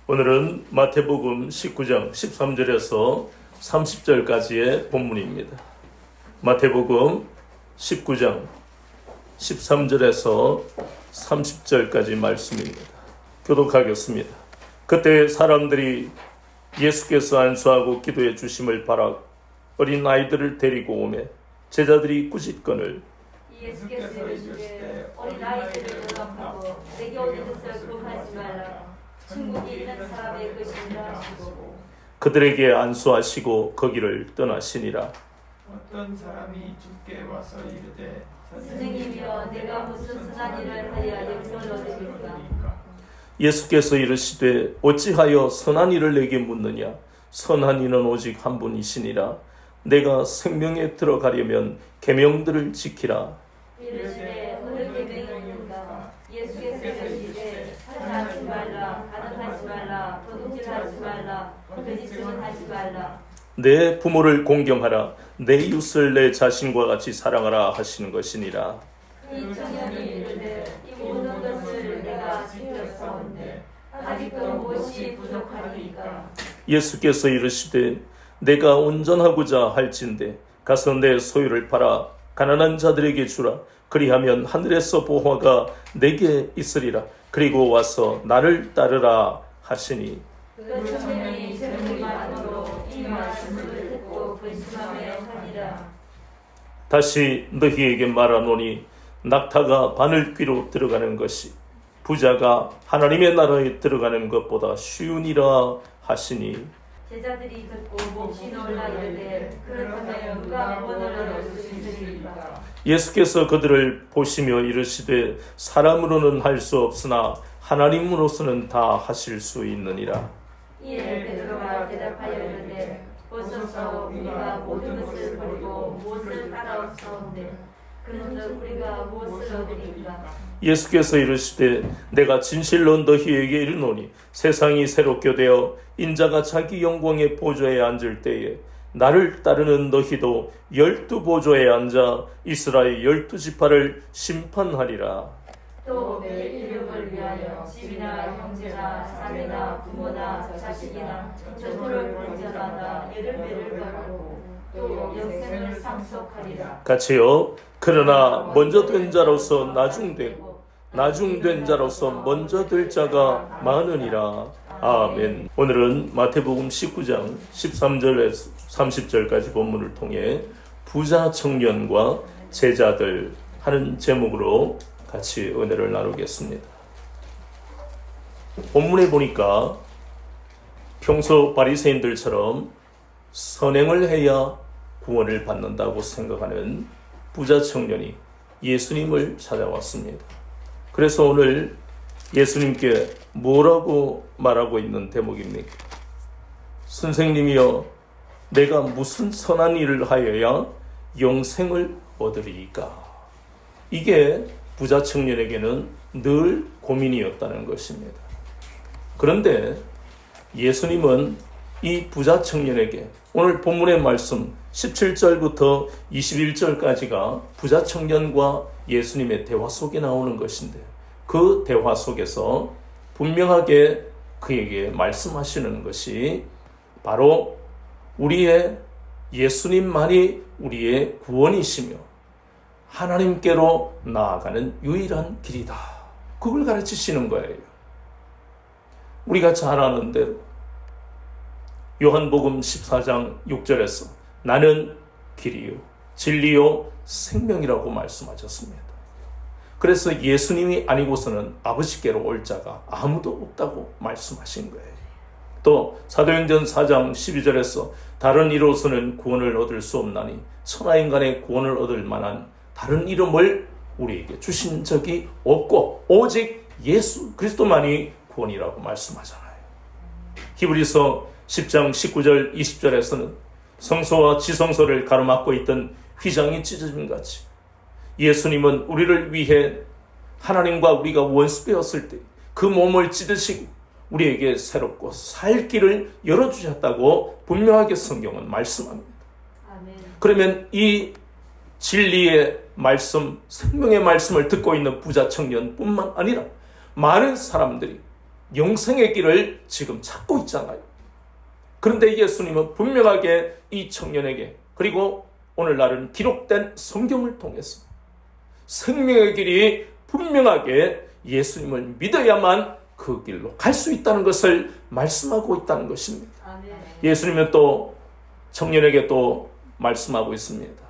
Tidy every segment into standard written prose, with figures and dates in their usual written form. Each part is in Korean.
오늘은 마태복음 19장 13절에서 30절까지의 본문입니다. 마태복음 19장 13절에서 30절까지 말씀입니다. 교독하겠습니다. 그때 사람들이 예수께서 안수하고 기도해 주심을 바라 어린 아이들을 데리고 오매 제자들이 꾸짖거늘 예수께서 이르시되 어린 아이들을 대답하고 내게 어디 있을 그하지 말라. 천국에 있는 사람의 것이니라 하시고 그들에게 안수하시고 거기를 떠나시니라. 어떤 사람이 주께 와서 이르되 선생님이여 내가 무슨 선한 일을 하여 영생을 얻으리까. 예수께서 이르시되 어찌하여 선한 일을 내게 묻느냐. 선한 이는 오직 한 분이시니라. 내가 생명에 들어가려면 계명들을 지키라. 이르시되 어느 계명이니까. 예수께서 이르시되 살인하지 말라, 가늠하지 말라, 도둑질하지 말라, 거짓 증언하지 말라. 내 부모를 공경하라. 내 이웃을 내 자신과 같이 사랑하라 하시는 것이니라. 이 청년이 이르되 이 모든 것을 내가 지켰사온데 아직도 무엇이 부족하리이까. 예수께서 이르시되 내가 온전하고자 할진대 가서 내 소유를 팔아 가난한 자들에게 주라. 그리하면 하늘에서 보화가 내게 있으리라. 그리고 와서 나를 따르라 하시니 그 청년이 젊은 마음으로 이 말씀을 듣고 근심하며 하니라. 다시 너희에게 말하노니 낙타가 바늘귀로 들어가는 것이 부자가 하나님의 나라에 들어가는 것보다 쉬우니라 하시니 제자들이 듣고 몹시 놀라 이르되 그렇다면 누가 구원을 얻을 수 있으리까. 예수께서 그들을 보시며 이르시되 사람으로는 할 수 없으나 하나님으로서는 다 하실 수 있느니라. 이에 베드로가 대답하여 이르되 보소서 우리가 모든 것을 버리고 무엇을 따라옵사온데 그런즉 우리가 무엇을 얻으리까. 예수께서 이르시되 내가 진실로 너희에게 이르노니 세상이 새롭게 되어 인자가 자기 영광의 보좌에 앉을 때에 나를 따르는 너희도 12보좌에 앉아 이스라엘 12지파를 심판하리라. 또 내 이름을 위하여 집이나 형제나 자매나 부모나 자식이나 전토를 벌전하다 10배를 받고 또 영생을 상속하리라. 같이요. 그러나 먼저 된 자로서 나중되고 나중된 자로서 먼저 될 자가 많으니라. 아멘. 오늘은 마태복음 19장 13절에서 30절까지 본문을 통해 부자 청년과 제자들 하는 제목으로 같이 은혜를 나누겠습니다. 본문에 보니까 평소 바리새인들처럼 선행을 해야 구원을 받는다고 생각하는 부자 청년이 예수님을 찾아왔습니다. 그래서 오늘 예수님께 뭐라고 말하고 있는 대목입니까? 선생님이여 내가 무슨 선한 일을 하여야 영생을 얻으리이까? 이게 부자 청년에게는 늘 고민이었다는 것입니다. 그런데 예수님은 이 부자 청년에게 오늘 본문의 말씀 17절부터 21절까지가 부자 청년과 예수님의 대화 속에 나오는 것인데 그 대화 속에서 분명하게 그에게 말씀하시는 것이 바로 우리의 예수님만이 우리의 구원이시며 하나님께로 나아가는 유일한 길이다. 그걸 가르치시는 거예요. 우리가 잘 아는 대로 요한복음 14장 6절에서 나는 길이요 진리요 생명이라고 말씀하셨습니다. 그래서 예수님이 아니고서는 아버지께로 올 자가 아무도 없다고 말씀하신 거예요. 또 사도행전 4장 12절에서 다른 이로서는 구원을 얻을 수 없나니 천하인간의 구원을 얻을 만한 다른 이름을 우리에게 주신 적이 없고 오직 예수 그리스도만이 구원이라고 말씀하잖아요. 히브리서 10장 19절 20절에서는 성소와 지성소를 가로막고 있던 휘장이 찢어짐 같이 예수님은 우리를 위해 하나님과 우리가 원수되었을 때 그 몸을 찢으시고 우리에게 새롭고 살 길을 열어주셨다고 분명하게 성경은 말씀합니다. 아멘. 그러면 이 진리의 말씀, 생명의 말씀을 듣고 있는 부자 청년뿐만 아니라 많은 사람들이 영생의 길을 지금 찾고 있잖아요. 그런데 예수님은 분명하게 이 청년에게 그리고 오늘날은 기록된 성경을 통해서 생명의 길이 분명하게 예수님을 믿어야만 그 길로 갈 수 있다는 것을 말씀하고 있다는 것입니다. 아멘. 예수님은 또 청년에게 또 말씀하고 있습니다.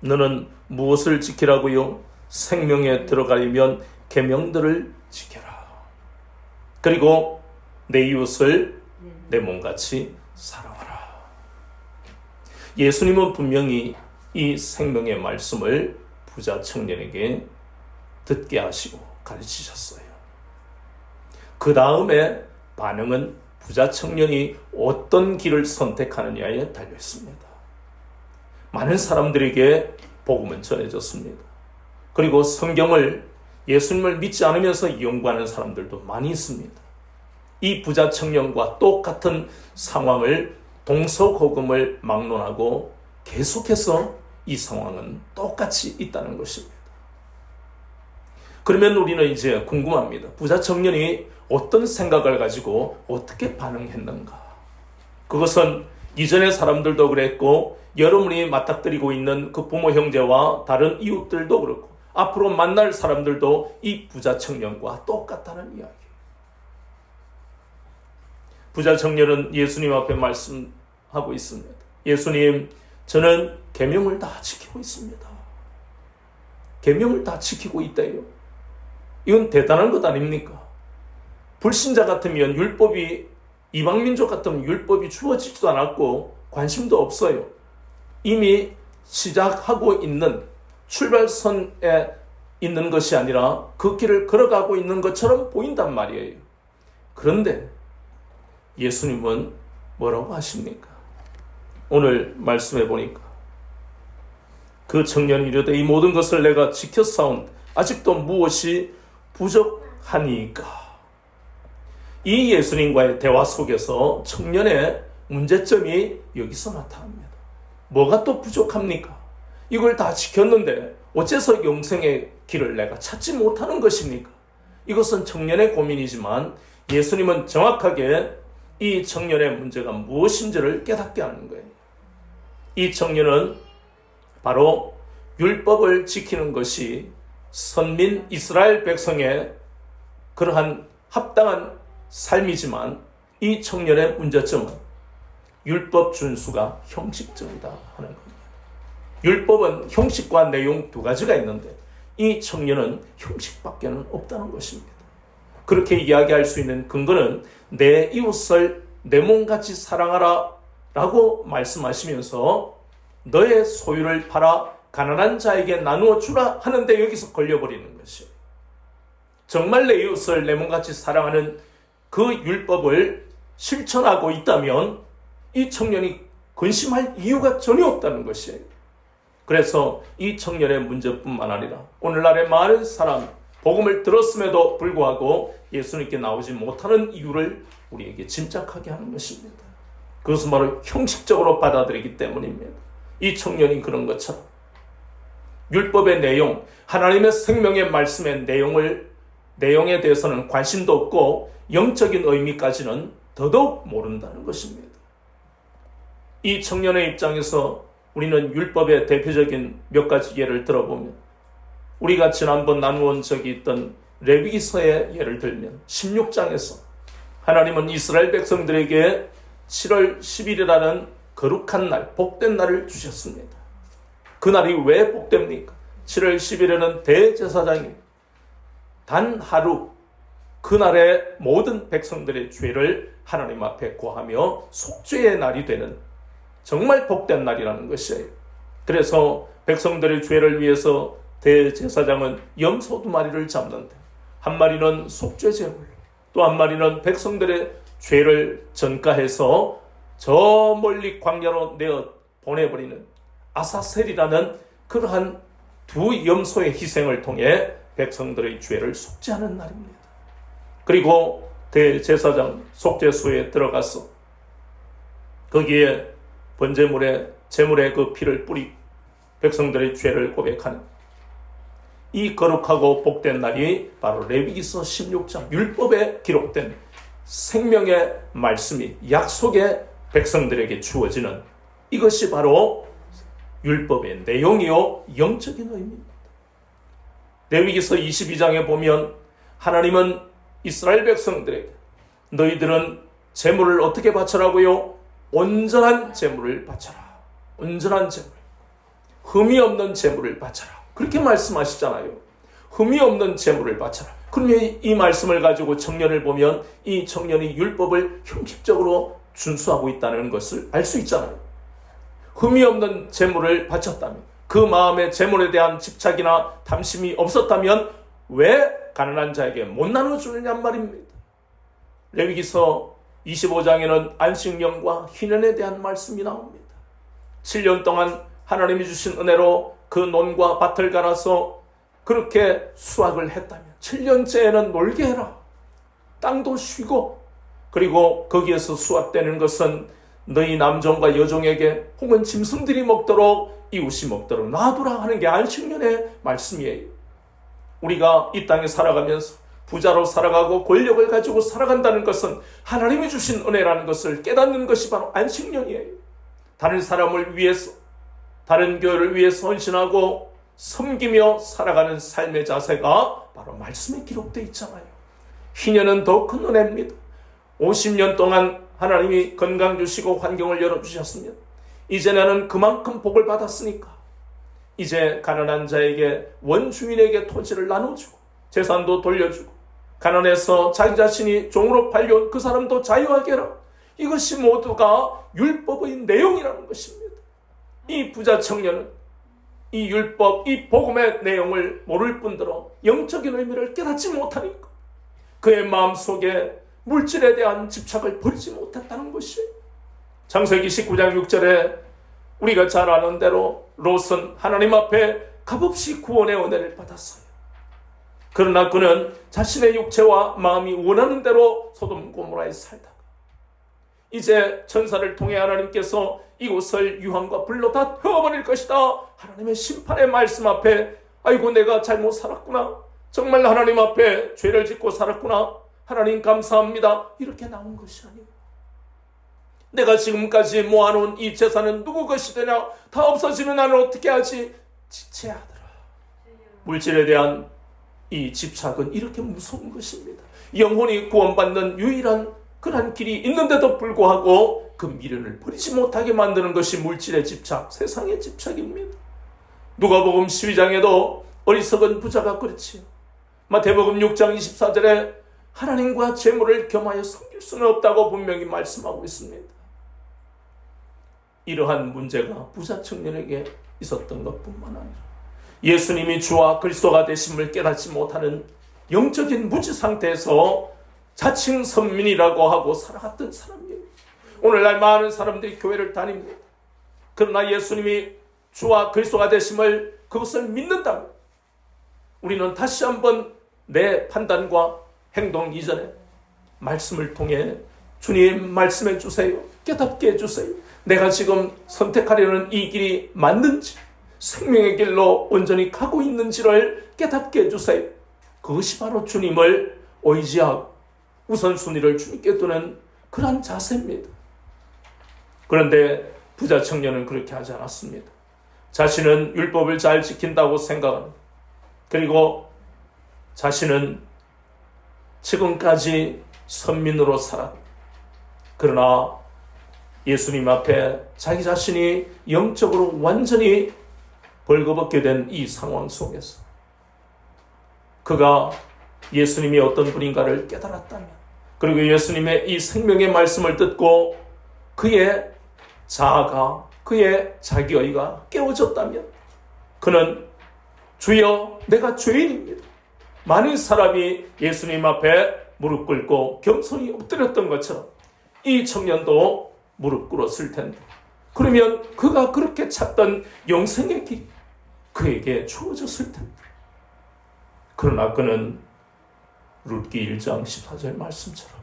너는 무엇을 지키라고요? 생명에 들어가려면 계명들을 지켜라. 그리고 내 이웃을 내 몸같이 사랑하라. 예수님은 분명히 이 생명의 말씀을 부자 청년에게 듣게 하시고 가르치셨어요. 그 다음에 반응은 부자 청년이 어떤 길을 선택하느냐에 달려 있습니다. 많은 사람들에게 복음은 전해졌습니다. 그리고 성경을 예수님을 믿지 않으면서 연구하는 사람들도 많이 있습니다. 이 부자 청년과 똑같은 상황을 동서고금을 막론하고 계속해서 이 상황은 똑같이 있다는 것입니다. 그러면 우리는 이제 궁금합니다. 부자 청년이 어떤 생각을 가지고 어떻게 반응했는가? 그것은 이전의 사람들도 그랬고 여러분이 맞닥뜨리고 있는 그 부모 형제와 다른 이웃들도 그렇고 앞으로 만날 사람들도 이 부자 청년과 똑같다는 이야기. 부자 청년은 예수님 앞에 말씀하고 있습니다. 예수님, 저는 계명을 다 지키고 있습니다. 계명을 다 지키고 있다요. 이건 대단한 것 아닙니까? 불신자 같으면 율법이, 이방민족 같으면 율법이 주어지지도 않았고 관심도 없어요. 이미 시작하고 있는 출발선에 있는 것이 아니라 그 길을 걸어가고 있는 것처럼 보인단 말이에요. 그런데 예수님은 뭐라고 하십니까? 오늘 말씀해 보니까 그 청년이 이르되 이 모든 것을 내가 지켰사온데 아직도 무엇이 부족하니까. 이 예수님과의 대화 속에서 청년의 문제점이 여기서 나타납니다. 뭐가 또 부족합니까? 이걸 다 지켰는데 어째서 영생의 길을 내가 찾지 못하는 것입니까? 이것은 청년의 고민이지만 예수님은 정확하게 이 청년의 문제가 무엇인지를 깨닫게 하는 거예요. 이 청년은 바로 율법을 지키는 것이 선민 이스라엘 백성의 그러한 합당한 삶이지만 이 청년의 문제점은 율법 준수가 형식적이다 하는 겁니다. 율법은 형식과 내용 두 가지가 있는데 이 청년은 형식밖에는 없다는 것입니다. 그렇게 이야기할 수 있는 근거는 내 이웃을 내 몸같이 사랑하라 라고 말씀하시면서 너의 소유를 팔아 가난한 자에게 나누어 주라 하는데 여기서 걸려버리는 것이에요. 정말 내 이웃을 내 몸같이 사랑하는 그 율법을 실천하고 있다면 이 청년이 근심할 이유가 전혀 없다는 것이에요. 그래서 이 청년의 문제뿐만 아니라 오늘날의 많은 사람, 복음을 들었음에도 불구하고 예수님께 나오지 못하는 이유를 우리에게 짐작하게 하는 것입니다. 그것은 바로 형식적으로 받아들이기 때문입니다. 이 청년이 그런 것처럼 율법의 내용, 하나님의 생명의 말씀의 내용에 대해서는 관심도 없고 영적인 의미까지는 더더욱 모른다는 것입니다. 이 청년의 입장에서 우리는 율법의 대표적인 몇 가지 예를 들어보면 우리가 지난번 나누온 적이 있던 레위기서의 예를 들면 16장에서 하나님은 이스라엘 백성들에게 7월 10일이라는 거룩한 날, 복된 날을 주셨습니다. 그날이 왜 복됩니까? 7월 10일에는 대제사장이 단 하루 그날에 모든 백성들의 죄를 하나님 앞에 고하며 속죄의 날이 되는 정말 복된 날이라는 것이에요. 그래서 백성들의 죄를 위해서 대제사장은 염소 2마리를 잡는데, 한 마리는 속죄 제물, 또 한 마리는 백성들의 죄를 전가해서 저 멀리 광야로 내어 보내버리는 아사셀이라는 그러한 2 염소의 희생을 통해 백성들의 죄를 속죄하는 날입니다. 그리고 대제사장 속죄소에 들어가서 거기에 번제물에 제물의 그 피를 뿌리고 백성들의 죄를 고백하는 이 거룩하고 복된 날이 바로 레위기서 16장 율법에 기록된 생명의 말씀이 약속의 백성들에게 주어지는 이것이 바로 율법의 내용이요 영적인 의미입니다. 레위기서 22장에 보면 하나님은 이스라엘 백성들에게 너희들은 제물을 어떻게 바쳐라고요? 온전한 제물을 바쳐라. 온전한 제물, 흠이 없는 제물을 바쳐라. 그렇게 말씀하시잖아요. 흠이 없는 제물을 바쳐라. 그러면 이 말씀을 가지고 청년을 보면 이 청년이 율법을 형식적으로 준수하고 있다는 것을 알 수 있잖아요. 흠이 없는 제물을 바쳤다면, 그 마음에 제물에 대한 집착이나 탐심이 없었다면 왜 가난한 자에게 못 나눠주느냐 말입니다. 레위기서 25장에는 안식년과 희년에 대한 말씀이 나옵니다. 7년 동안 하나님이 주신 은혜로 그 논과 밭을 갈아서 그렇게 수확을 했다면 7년째에는 놀게 해라. 땅도 쉬고, 그리고 거기에서 수확되는 것은 너희 남종과 여종에게 혹은 짐승들이 먹도록 이웃이 먹도록 놔두라 하는 게 안식년의 말씀이에요. 우리가 이 땅에 살아가면서 부자로 살아가고 권력을 가지고 살아간다는 것은 하나님이 주신 은혜라는 것을 깨닫는 것이 바로 안식년이에요. 다른 사람을 위해서, 다른 교회를 위해서 헌신하고 섬기며 살아가는 삶의 자세가 바로 말씀에 기록되어 있잖아요. 희년은 더 큰 은혜입니다. 50년 동안 하나님이 건강 주시고 환경을 열어주셨으면 이제 나는 그만큼 복을 받았으니까 이제 가난한 자에게 원주민에게 토지를 나눠주고 재산도 돌려주고 가난해서 자기 자신이 종으로 팔려온 그 사람도 자유하게 해라. 이것이 모두가 율법의 내용이라는 것입니다. 이 부자 청년은 이 율법, 이 복음의 내용을 모를 뿐더러 영적인 의미를 깨닫지 못하니까 그의 마음속에 물질에 대한 집착을 버리지 못했다는 것이에요. 창세기 19장 6절에 우리가 잘 아는 대로 롯은 하나님 앞에 값없이 구원의 은혜를 받았어요. 그러나 그는 자신의 육체와 마음이 원하는 대로 소돔 고모라에 살다가 이제 천사를 통해 하나님께서 이곳을 유황과 불로 다 태워버릴 것이다. 하나님의 심판의 말씀 앞에 아이고 내가 잘못 살았구나. 정말 하나님 앞에 죄를 짓고 살았구나. 하나님 감사합니다. 이렇게 나온 것이 아니고 내가 지금까지 모아놓은 이 재산은 누구 것이 되냐? 다 없어지면 나는 어떻게 하지? 지체하더라. 물질에 대한 이 집착은 이렇게 무서운 것입니다. 영혼이 구원받는 유일한 그런 길이 있는데도 불구하고 그 미련을 버리지 못하게 만드는 것이 물질의 집착, 세상의 집착입니다. 누가복음 12장에도 어리석은 부자가 그렇지요. 마태복음 6장 24절에 하나님과 재물을 겸하여 섬길 수는 없다고 분명히 말씀하고 있습니다. 이러한 문제가 부자 청년에게 있었던 것뿐만 아니라 예수님이 주와 그리스도가 되심을 깨닫지 못하는 영적인 무지 상태에서 자칭 선민이라고 하고 살아갔던 사람이에요. 오늘날 많은 사람들이 교회를 다닙니다. 그러나 예수님이 주와 그리스도가 되심을 그것을 믿는다면 우리는 다시 한번 내 판단과 행동 이전에 말씀을 통해 주님 말씀해 주세요. 깨닫게 해주세요. 내가 지금 선택하려는 이 길이 맞는지 생명의 길로 온전히 가고 있는지를 깨닫게 해주세요. 그것이 바로 주님을 의지하고 우선순위를 주님께 두는 그런 자세입니다. 그런데 부자 청년은 그렇게 하지 않았습니다. 자신은 율법을 잘 지킨다고 생각합니다. 그리고 자신은 지금까지 선민으로 살았다. 그러나 예수님 앞에 자기 자신이 영적으로 완전히 벌거벗게 된 이 상황 속에서 그가 예수님이 어떤 분인가를 깨달았다면, 그리고 예수님의 이 생명의 말씀을 듣고 그의 자아가, 그의 자기의가 깨워졌다면, 그는 주여 내가 죄인입니다. 많은 사람이 예수님 앞에 무릎 꿇고 겸손히 엎드렸던 것처럼 이 청년도 무릎 꿇었을 텐데, 그러면 그가 그렇게 찾던 영생의 길이 그에게 주어졌을 텐데. 그러나 그는 룻기 1장 14절 말씀처럼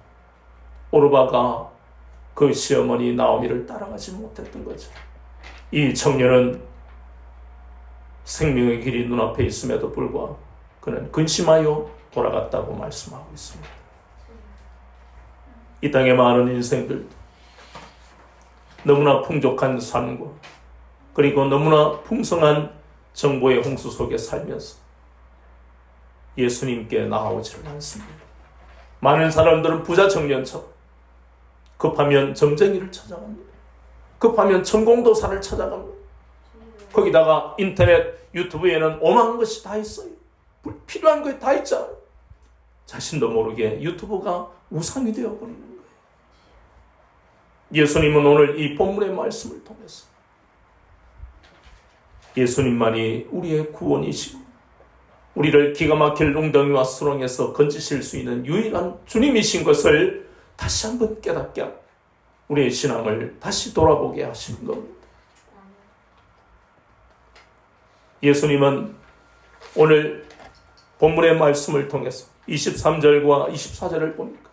오르바가 그 시어머니 나오미를 따라가지 못했던 거죠. 이 청년은 생명의 길이 눈앞에 있음에도 불구하고 그는 근심하여 돌아갔다고 말씀하고 있습니다. 이 땅에 많은 인생들도 너무나 풍족한 삶과 그리고 너무나 풍성한 정보의 홍수 속에 살면서 예수님께 나아오지를 않습니다. 많은 사람들은 부자 청년처럼 급하면 점쟁이를 찾아갑니다. 급하면 천공도사를 찾아갑니다. 거기다가 인터넷, 유튜브에는 오만한 것이 다 있어요. 필요한 것이 다 있잖아요. 자신도 모르게 유튜브가 우상이 되어버리는 거예요. 예수님은 오늘 이 본문의 말씀을 통해서 예수님만이 우리의 구원이시고 우리를 기가 막힐 웅덩이와 수렁에서 건지실 수 있는 유일한 주님이신 것을 다시 한번 깨닫게 하고 우리의 신앙을 다시 돌아보게 하시는 겁니다. 예수님은 오늘 본문의 말씀을 통해서 23절과 24절을 보니까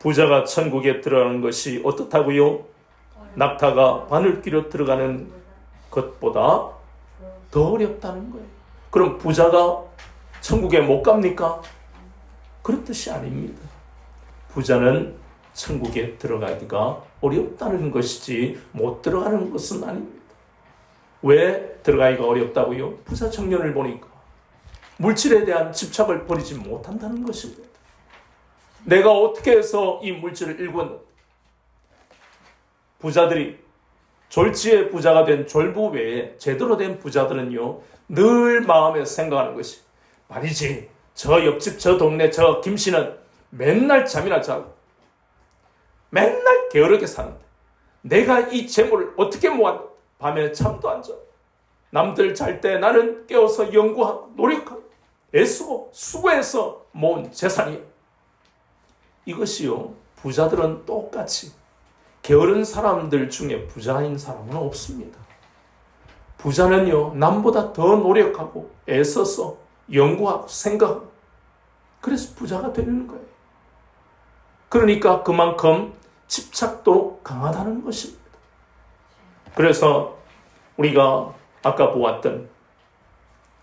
부자가 천국에 들어가는 것이 어떻다고요? 낙타가 바늘귀로 들어가는 것보다 더 어렵다는 거예요. 그럼 부자가 천국에 못 갑니까? 그런 뜻이 아닙니다. 부자는 천국에 들어가기가 어렵다는 것이지 못 들어가는 것은 아닙니다. 왜 들어가기가 어렵다고요? 부자 청년을 보니까 물질에 대한 집착을 버리지 못한다는 것입니다. 내가 어떻게 해서 이 물질을 일궜는데, 부자들이 졸지의 부자가 된 졸부 외에 제대로 된 부자들은요, 늘 마음에 생각하는 것이 말이지, 저 옆집 저 동네 저 김씨는 맨날 잠이나 자고 맨날 게으르게 사는데 내가 이 재물을 어떻게 모았는데 밤에 잠도 안 자. 남들 잘 때 나는 깨워서 연구하고 노력하고 애쓰고 수고해서 모은 재산이에요. 이것이요, 부자들은 똑같이 게으른 사람들 중에 부자인 사람은 없습니다. 부자는요, 남보다 더 노력하고 애써서 연구하고 생각하고 그래서 부자가 되는 거예요. 그러니까 그만큼 집착도 강하다는 것입니다. 그래서 우리가 아까 보았던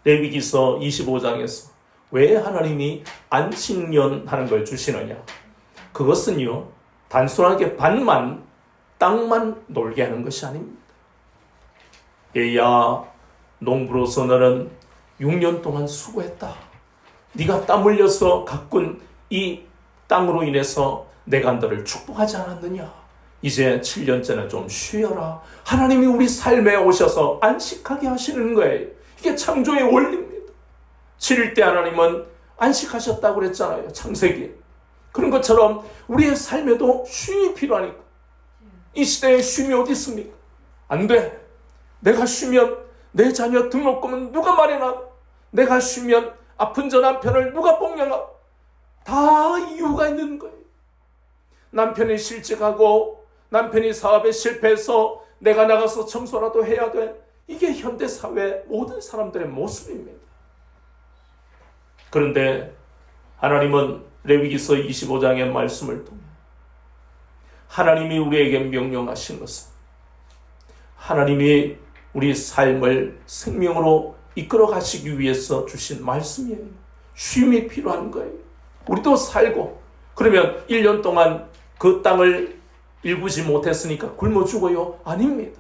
레위기서 25장에서 왜 하나님이 안식년 하는 걸 주시느냐? 그것은요, 단순하게 반만 땅만 놀게 하는 것이 아닙니다. 얘야, 농부로서 너는 6년 동안 수고했다. 네가 땀 흘려서 가꾼 이 땅으로 인해서 내가 너를 축복하지 않았느냐? 이제 7년째는 좀 쉬어라. 하나님이 우리 삶에 오셔서 안식하게 하시는 거예요. 이게 창조의 원리입니다. 7일 때 하나님은 안식하셨다고 그랬잖아요, 창세기에. 그런 것처럼 우리의 삶에도 쉼이 필요하니까. 이 시대에 쉼이 어디 있습니까? 안 돼. 내가 쉬면 내 자녀 등록금은 누가 마련하고, 내가 쉬면 아픈 저 남편을 누가 복양하고, 다 이유가 있는 거예요. 남편이 실직하고 남편이 사업에 실패해서 내가 나가서 청소라도 해야 돼. 이게 현대사회 모든 사람들의 모습입니다. 그런데 하나님은 레위기서 25장의 말씀을 통해 하나님이 우리에게 명령하신 것은 하나님이 우리 삶을 생명으로 이끌어 가시기 위해서 주신 말씀이에요. 쉼이 필요한 거예요. 우리도 살고, 그러면 1년 동안 그 땅을 일구지 못했으니까 굶어 죽어요? 아닙니다.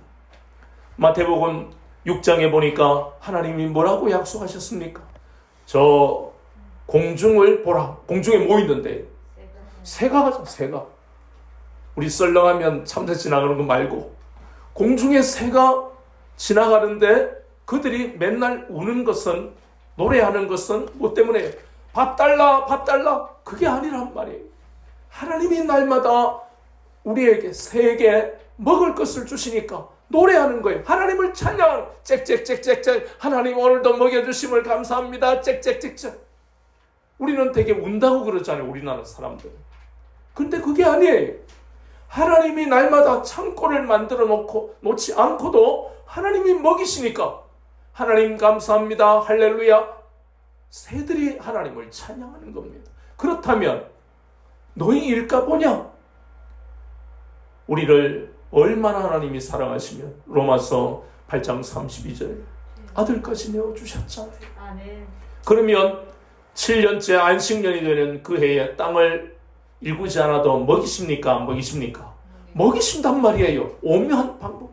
마태복음 6장에 보니까 하나님이 뭐라고 약속하셨습니까? 저 공중을 보라. 공중에 뭐 있는데? 새가 가자, 새가. 우리 썰렁하면 참새 지나가는 거 말고 공중에 새가 지나가는데 그들이 맨날 우는 것은, 노래하는 것은 뭐 때문에? 밥 달라, 밥 달라. 그게 아니란 말이에요. 하나님이 날마다 우리에게 새에게 먹을 것을 주시니까 노래하는 거예요. 하나님을 찬양하는, 짹짹짹짹짹. 하나님 오늘도 먹여주심을 감사합니다. 짹짹짹짹. 우리는 되게 운다고 그러잖아요, 우리나라 사람들. 근데 그게 아니에요. 하나님이 날마다 창고를 만들어 놓지 않고도 하나님이 먹이시니까 하나님 감사합니다, 할렐루야. 새들이 하나님을 찬양하는 겁니다. 그렇다면 너희 일까 보냐? 우리를 얼마나 하나님이 사랑하시면 로마서 8장 32절에 아들까지 내어주셨잖아요. 아멘. 그러면 7년째 안식년이 되는 그 해에 땅을 일구지 않아도 먹이십니까? 안 먹이십니까? 먹이신단 말이에요. 오묘한 방법.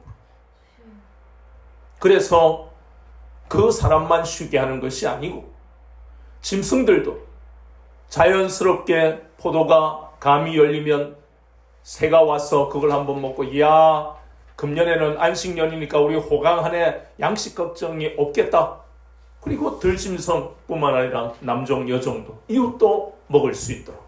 그래서 그 사람만 쉬게 하는 것이 아니고 짐승들도 자연스럽게 포도가 감이 열리면 새가 와서 그걸 한번 먹고, 이야, 금년에는 안식년이니까 우리 호강 한 해 양식 걱정이 없겠다. 그리고 들짐승뿐만 아니라 남종, 여종도, 이웃도 먹을 수 있도록.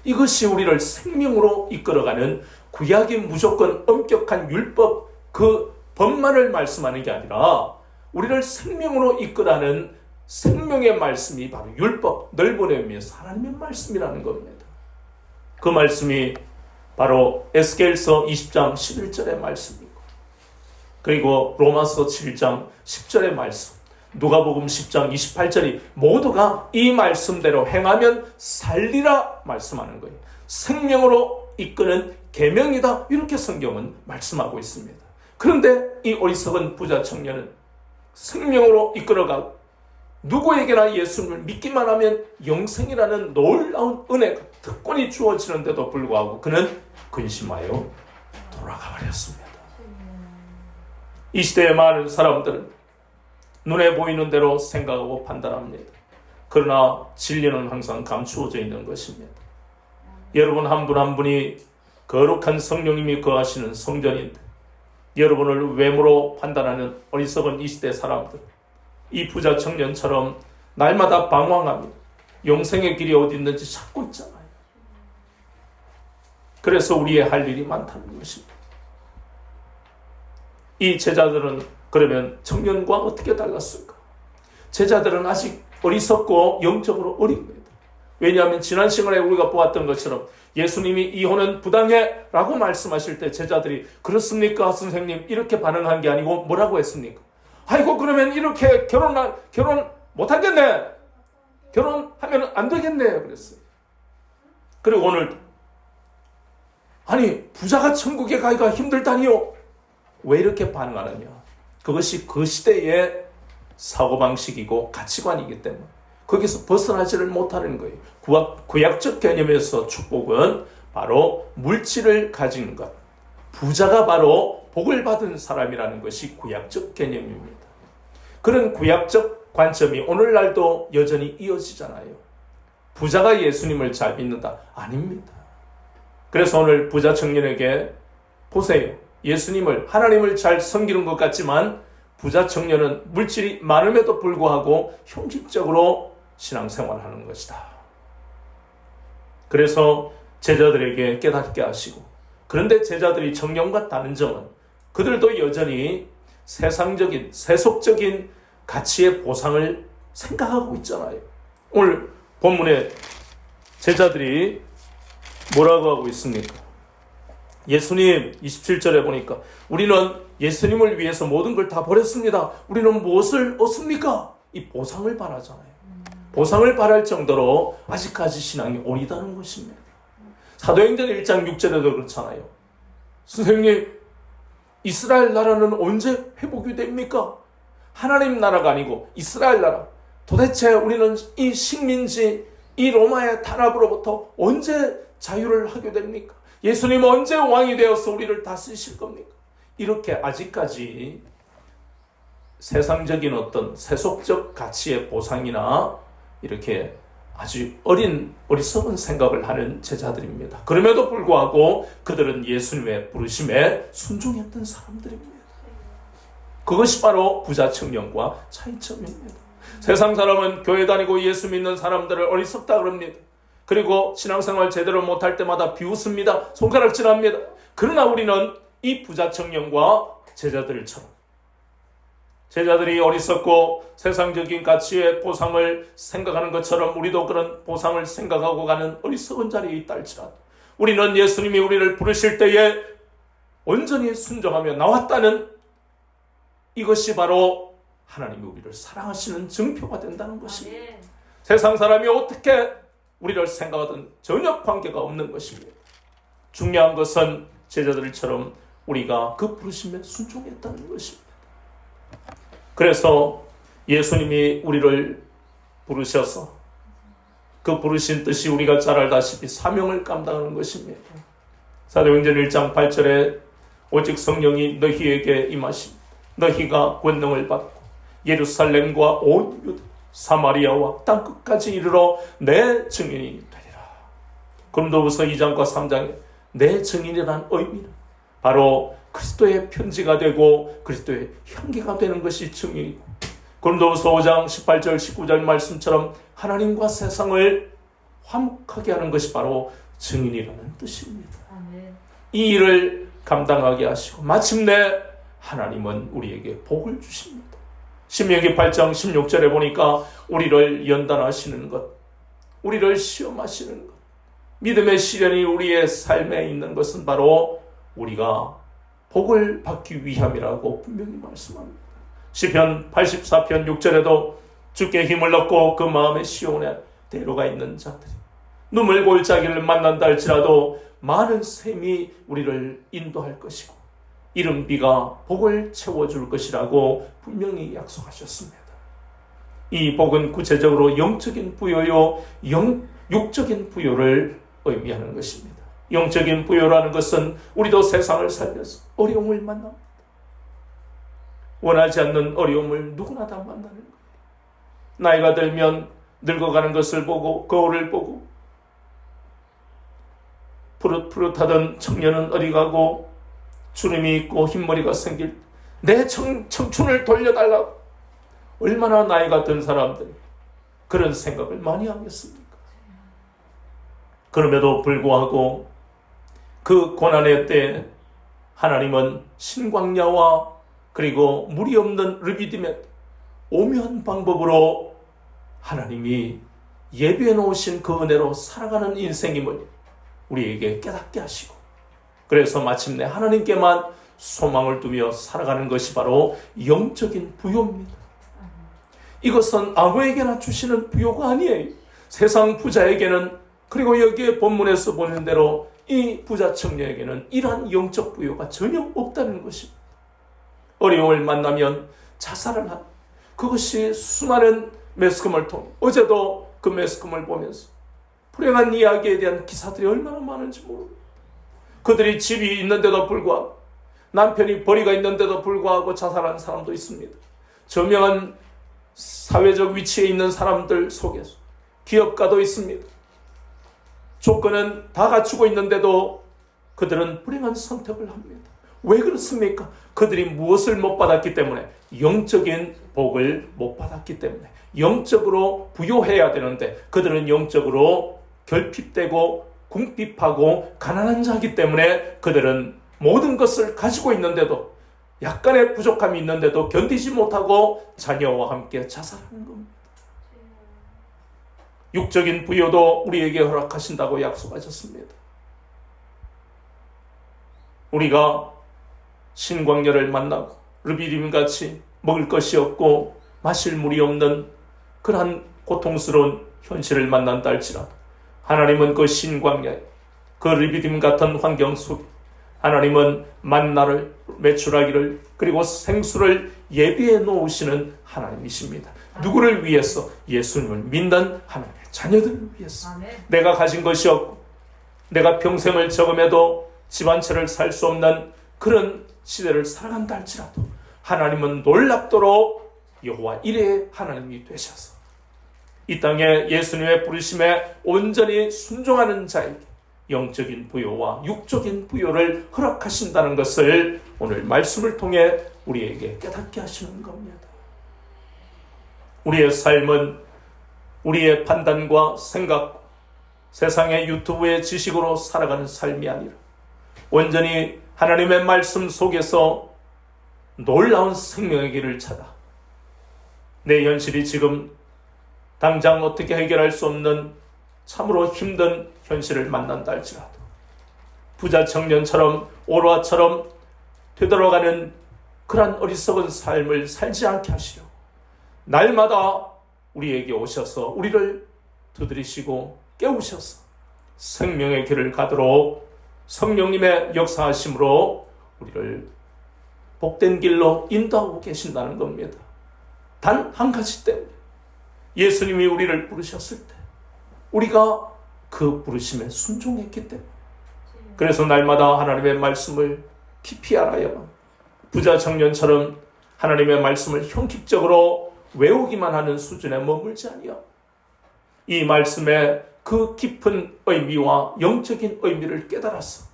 이것이 우리를 생명으로 이끌어가는 구약이 무조건 엄격한 율법, 그 법만을 말씀하는 게 아니라 우리를 생명으로 이끌어가는 생명의 말씀이 바로 율법, 넓은 의미에서 하나님의 말씀이라는 겁니다. 그 말씀이 바로 에스겔서 20장 11절의 말씀이고, 그리고 로마서 7장 10절의 말씀, 누가복음 10장 28절이 모두가 이 말씀대로 행하면 살리라 말씀하는 거예요. 생명으로 이끄는 계명이다, 이렇게 성경은 말씀하고 있습니다. 그런데 이 어리석은 부자 청년은 생명으로 이끌어가고 누구에게나 예수님을 믿기만 하면 영생이라는 놀라운 은혜가, 특권이 주어지는데도 불구하고 그는 근심하여 돌아가 버렸습니다. 이 시대의 많은 사람들은 눈에 보이는 대로 생각하고 판단합니다. 그러나 진리는 항상 감추어져 있는 것입니다. 여러분 한 분 한 분이 거룩한 성령님이 거하시는 성전인데 여러분을 외모로 판단하는 어리석은 이 시대 사람들, 이 부자 청년처럼 날마다 방황합니다. 영생의 길이 어디 있는지 찾고 있잖아요. 그래서 우리의 할 일이 많다는 것입니다. 이 제자들은 그러면 청년과 어떻게 달랐을까? 제자들은 아직 어리석고 영적으로 어립니다. 왜냐하면 지난 시간에 우리가 보았던 것처럼 예수님이 이혼은 부당해 라고 말씀하실 때 제자들이 그렇습니까 선생님? 이렇게 반응한 게 아니고 뭐라고 했습니까? 아이고 그러면 이렇게 결혼 못하겠네, 결혼하면 안 되겠네 그랬어요. 그리고 오늘 아니 부자가 천국에 가기가 힘들다니요, 왜 이렇게 반응하느냐? 그것이 그 시대의 사고방식이고 가치관이기 때문에 거기서 벗어나지를 못하는 거예요. 구약적 개념에서 축복은 바로 물질을 가진 것, 부자가 바로 복을 받은 사람이라는 것이 구약적 개념입니다. 그런 구약적 관점이 오늘날도 여전히 이어지잖아요. 부자가 예수님을 잘 믿는다? 아닙니다. 그래서 오늘 부자 청년에게 보세요. 예수님을, 하나님을 잘 섬기는 것 같지만 부자 청년은 물질이 많음에도 불구하고 형식적으로 신앙생활을 하는 것이다. 그래서 제자들에게 깨닫게 하시고, 그런데 제자들이 청년과 다른 점은 그들도 여전히 세상적인, 세속적인 가치의 보상을 생각하고 있잖아요. 오늘 본문에 제자들이 뭐라고 하고 있습니까? 예수님 27절에 보니까 우리는 예수님을 위해서 모든 걸 다 버렸습니다. 우리는 무엇을 얻습니까? 이 보상을 바라잖아요. 보상을 바랄 정도로 아직까지 신앙이 어리다는 것입니다. 사도행전 1장 6절에도 그렇잖아요. 선생님, 이스라엘 나라는 언제 회복이 됩니까? 하나님 나라가 아니고 이스라엘 나라. 도대체 우리는 이 식민지, 이 로마의 탄압으로부터 언제 자유를 하게 됩니까? 예수님은 언제 왕이 되어서 우리를 다스리실 겁니까? 이렇게 아직까지 세상적인 어떤 세속적 가치의 보상이나 이렇게 아주 어리석은 생각을 하는 제자들입니다. 그럼에도 불구하고 그들은 예수님의 부르심에 순종했던 사람들입니다. 그것이 바로 부자 청년과 차이점입니다. 세상 사람은 교회 다니고 예수 믿는 사람들을 어리석다 그럽니다. 그리고 신앙생활 제대로 못할 때마다 비웃습니다. 손가락질합니다. 그러나 우리는 이 부자 청년과 제자들처럼, 제자들이 어리석고 세상적인 가치의 보상을 생각하는 것처럼 우리도 그런 보상을 생각하고 가는 어리석은 자리에 있다 할지라도 우리는 예수님이 우리를 부르실 때에 온전히 순종하며 나왔다는 이것이 바로 하나님이 우리를 사랑하시는 증표가 된다는 것입니다. 세상 사람이 어떻게 우리를 생각하든 전혀 관계가 없는 것입니다. 중요한 것은 제자들처럼 우리가 그 부르심에 순종했다는 것입니다. 그래서 예수님이 우리를 부르셔서 그 부르신 뜻이 우리가 잘 알다시피 사명을 감당하는 것입니다. 사도행전 1장 8절에 오직 성령이 너희에게 임하시니 너희가 권능을 받고 예루살렘과 온 유다 사마리아와 땅끝까지 이르러 내 증인이 되리라. 고린도후서 2장과 3장에 내 증인이란 의미는 바로 그리스도의 편지가 되고 그리스도의 향기가 되는 것이 증인이고, 고린도후서 5장 18절 19절 말씀처럼 하나님과 세상을 화목하게 하는 것이 바로 증인이라는 뜻입니다. 이 일을 감당하게 하시고 마침내 하나님은 우리에게 복을 주십니다. 신명기 8장 16절에 보니까 우리를 연단하시는 것, 우리를 시험하시는 것, 믿음의 시련이 우리의 삶에 있는 것은 바로 우리가 복을 받기 위함이라고 분명히 말씀합니다. 시편 84편 6절에도 주께 힘을 얻고 그 마음의 시온에 대로가 있는 자들이 눈물 골짜기를 만난다 할지라도 많은 샘이 우리를 인도할 것이고 이른 비가 복을 채워줄 것이라고 분명히 약속하셨습니다. 이 복은 구체적으로 영적인 부여요, 육적인 부여를 의미하는 것입니다. 영적인 부여라는 것은 우리도 세상을 살면서 어려움을 만납니다. 원하지 않는 어려움을 누구나 다 만나는 거예요. 나이가 들면 늙어가는 것을 보고 거울을 보고 푸릇푸릇하던 청년은 어디 가고 주름이 있고 흰머리가 생길 내 청춘을 돌려달라고 얼마나 나이가 든 사람들이 그런 생각을 많이 하겠습니까? 그럼에도 불구하고 그 고난의 때에 하나님은 신광야와 그리고 물이 없는 르비딤의 오묘한 방법으로 하나님이 예비해 놓으신 그 은혜로 살아가는 인생임을 우리에게 깨닫게 하시고, 그래서 마침내 하나님께만 소망을 두며 살아가는 것이 바로 영적인 부요입니다. 이것은 아무에게나 주시는 부요가 아니에요. 세상 부자에게는, 그리고 여기에 본문에서 보는 대로 이 부자 청년에게는 이러한 영적 부요가 전혀 없다는 것입니다. 어려움을 만나면 자살을 한, 그것이 수많은 매스컴을 통해, 어제도 그 매스컴을 보면서 불행한 이야기에 대한 기사들이 얼마나 많은지 모릅니다. 그들이 집이 있는데도 불구하고, 남편이 벌이가 있는데도 불구하고 자살한 사람도 있습니다. 저명한 사회적 위치에 있는 사람들 속에서 기업가도 있습니다. 조건은 다 갖추고 있는데도 그들은 불행한 선택을 합니다. 왜 그렇습니까? 그들이 무엇을 못 받았기 때문에, 영적인 복을 못 받았기 때문에. 영적으로 부요해야 되는데 그들은 영적으로 결핍되고 궁핍하고 가난한 자이기 때문에 그들은 모든 것을 가지고 있는데도, 약간의 부족함이 있는데도 견디지 못하고 자녀와 함께 자살하는 겁니다. 육적인 부요도 우리에게 허락하신다고 약속하셨습니다. 우리가 신광야를 만나고 르비딤같이 먹을 것이 없고 마실 물이 없는 그러한 고통스러운 현실을 만난다 할지라도 하나님은 그 신광야에, 그 르비딤 같은 환경 속에 하나님은 만나를, 메추라기를, 그리고 생수를 예비해 놓으시는 하나님이십니다. 누구를 위해서? 예수님을 믿는 하나님의 자녀들을 위해서. 내가 가진 것이 없고 내가 평생을 적음해도 집 한 채를 살 수 없는 그런 시대를 살아간다 할지라도 하나님은 놀랍도록 여호와 이레의 하나님이 되셔서 이 땅에 예수님의 부르심에 온전히 순종하는 자에게 영적인 부요와 육적인 부요를 허락하신다는 것을 오늘 말씀을 통해 우리에게 깨닫게 하시는 겁니다. 우리의 삶은 우리의 판단과 생각, 세상의 유튜브의 지식으로 살아가는 삶이 아니라 온전히 하나님의 말씀 속에서 놀라운 생명의 길을 찾아 내 현실이 지금 당장 어떻게 해결할 수 없는 참으로 힘든 현실을 만난다 할지라도 부자 청년처럼 오로아처럼 되돌아가는 그런 어리석은 삶을 살지 않게 하시려 날마다 우리에게 오셔서 우리를 두드리시고 깨우셔서 생명의 길을 가도록 성령님의 역사하심으로 우리를 복된 길로 인도하고 계신다는 겁니다. 단 한 가지 때문에 예수님이 우리를 부르셨을 때 우리가 그 부르심에 순종했기 때문에 그래서 날마다 하나님의 말씀을 깊이 알아야만 부자 청년처럼 하나님의 말씀을 형식적으로 외우기만 하는 수준에 머물지 아니하고 이 말씀의 그 깊은 의미와 영적인 의미를 깨달아서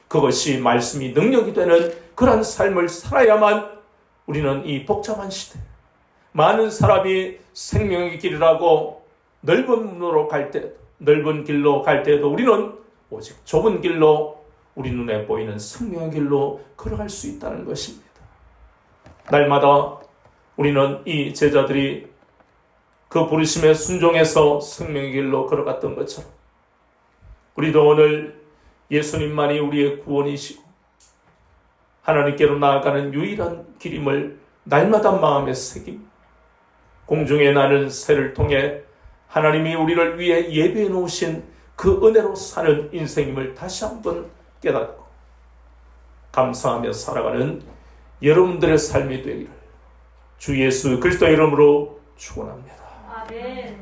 그것이 말씀이 능력이 되는 그런 삶을 살아야만 우리는 이 복잡한 시대 많은 사람이 생명의 길이라고 넓은 문으로 갈 때, 넓은 길로 갈 때에도 우리는 오직 좁은 길로 우리 눈에 보이는 생명의 길로 걸어갈 수 있다는 것입니다. 날마다 우리는 이 제자들이 그 부르심에 순종해서 생명의 길로 걸어갔던 것처럼 우리도 오늘 예수님만이 우리의 구원이시고 하나님께로 나아가는 유일한 길임을 날마다 마음에 새김 공중에 나는 새를 통해 하나님이 우리를 위해 예배해 놓으신 그 은혜로 사는 인생임을 다시 한번 깨닫고 감사하며 살아가는 여러분들의 삶이 되기를 주 예수 그리스도의 이름으로 축원합니다. 아멘.